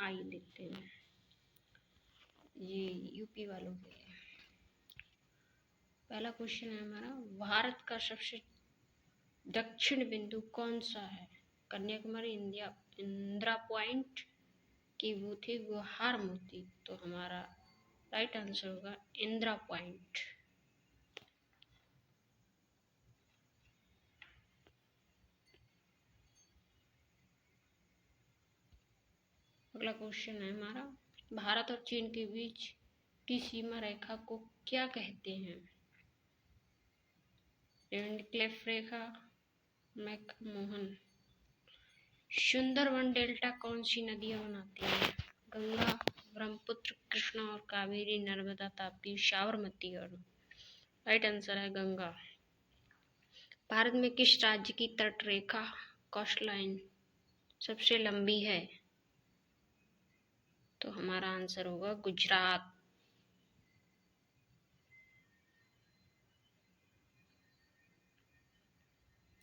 आई लेते हैं, ये यूपी वालों के लिए। पहला क्वेश्चन है हमारा, भारत का सबसे दक्षिण बिंदु कौन सा है? कन्याकुमारी, इंदिरा पॉइंट की वो थी गुहार मोती। तो हमारा राइट आंसर होगा इंदिरा पॉइंट। अगला क्वेश्चन है हमारा, भारत और चीन के बीच की सीमा रेखा को क्या कहते हैं? रेडिक्लेफ रेखा, मैकमोहन। सुंदरवन डेल्टा कौन सी नदियां बनाती है? गंगा, ब्रह्मपुत्र, कृष्णा और कावेरी, नर्मदा, ताप्ती, साबरमती। और राइट आंसर है गंगा। भारत में किस राज्य की तट रेखा कोस्ट लाइन सबसे लंबी है? तो हमारा आंसर होगा गुजरात।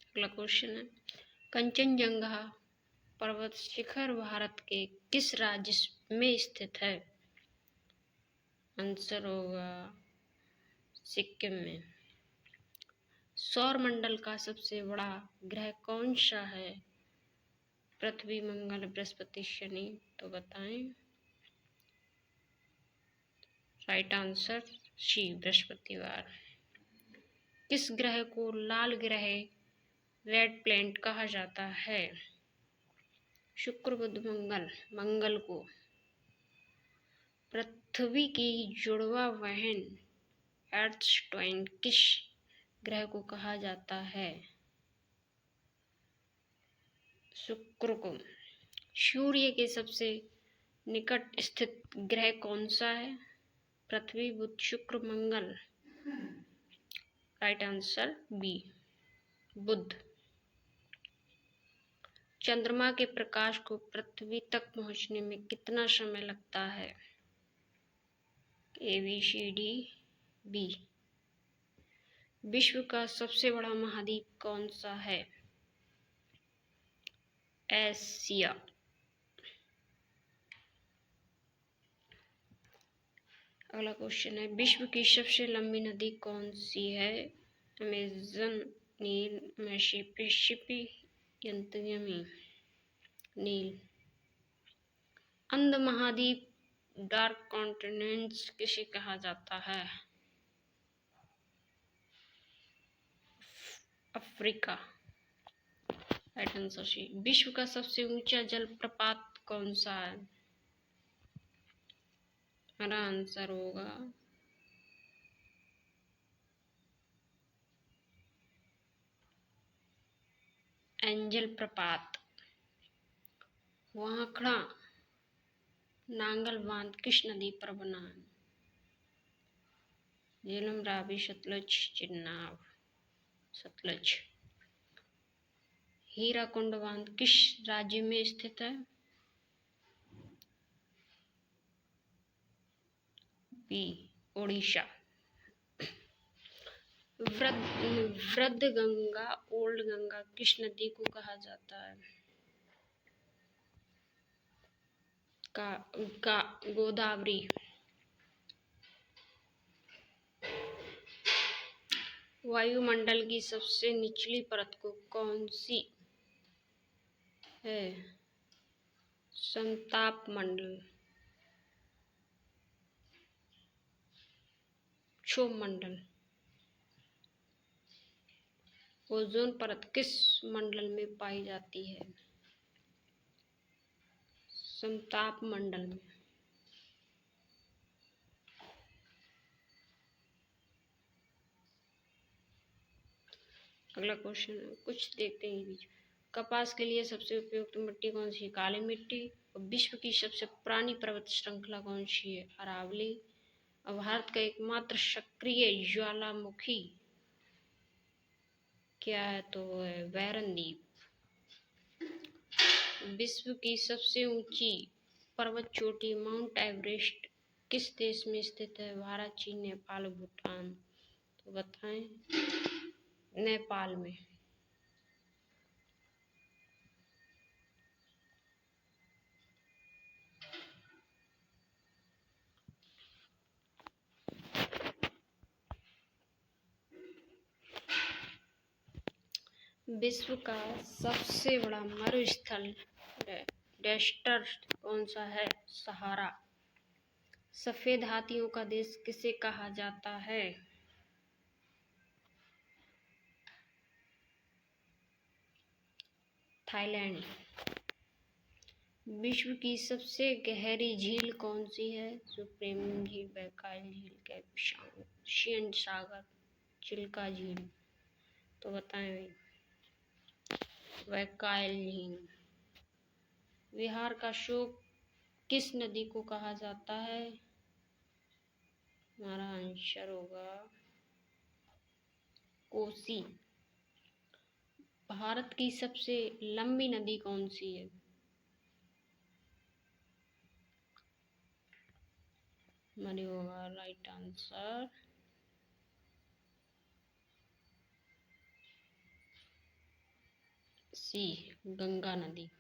अगला क्वेश्चन है, कंचनजंगा पर्वत शिखर भारत के किस राज्य में स्थित है? आंसर होगा सिक्किम में। सौर मंडल का सबसे बड़ा ग्रह कौन सा है? पृथ्वी, मंगल, बृहस्पति, शनि। तो बताएं। राइट आंसर सी, बृहस्पतिवार। किस ग्रह को लाल ग्रह, रेड प्लैनेट कहा जाता है? शुक्र, बुध, मंगल। मंगल को। पृथ्वी की जुड़वा बहन अर्थ ट्वाइन किस ग्रह को कहा जाता है? शुक्र को। सूर्य के सबसे निकट स्थित ग्रह कौन सा है? पृथ्वी, बुध, शुक्र, मंगल। राइट आंसर बी, बुध। चंद्रमा के प्रकाश को पृथ्वी तक पहुंचने में कितना समय लगता है? ए, बी, सी, डी, बी। विश्व का सबसे बड़ा महाद्वीप कौन सा है? एशिया। अगला क्वेश्चन है, विश्व की सबसे लंबी नदी कौन सी है? अमेजन, नील, मिसिसिपी, यमुना। नील। अंध महाद्वीप डार्क कॉन्टिनेंट्स किसे कहा जाता है? अफ्रीका। Right answer C. विश्व का सबसे ऊंचा जलप्रपात कौन सा है? हमारा आंसर होगा एंजल प्रपात। वांखड़ा नांगल बांध किस नदी पर बना है? झेलम, रावी, सतलज, चिनाब। सतलज। हीराकुंड बांध किस राज्य में स्थित है? बी, ओडिशा। वृद्ध गंगा, ओल्ड गंगा किस नदी को कहा जाता है? गोदावरी। वायुमंडल की सबसे निचली परत को कौन सी है? समताप मंडल, क्षोभ मंडल। ओजोन परत किस मंडल में पाई जाती है? समताप मंडल में। अगला क्वेश्चन है, कुछ देखते हैं बीच। कपास के लिए सबसे उपयुक्त मिट्टी कौन सी है? काली मिट्टी। और विश्व की सबसे पुरानी पर्वत श्रृंखला कौन सी है? अरावली। और भारत का एकमात्र सक्रिय ज्वालामुखी क्या है? तो वो है बैरन द्वीप। विश्व की सबसे ऊंची पर्वत चोटी माउंट एवरेस्ट किस देश में स्थित है? भारत, चीन, नेपाल, भूटान। तो बताएं। नेपाल में। विश्व का सबसे बड़ा मरुस्थल डेजर्ट कौन सा है? सहारा। सफेद हाथियों का देश किसे कहा जाता है? थाईलैंड। विश्व की सबसे गहरी झील कौन सी है? सुप्रीम झील, बैकाल झील, कैस्पियन सागर, चिल्का झील। तो बताएं भाई, बैकाल झील। बिहार का शोक किस नदी को कहा जाता है? हमारा आंसर होगा कोसी। भारत की सबसे लंबी नदी कौन सी है? हमारी होगा राइट आंसर सी, गंगा नदी।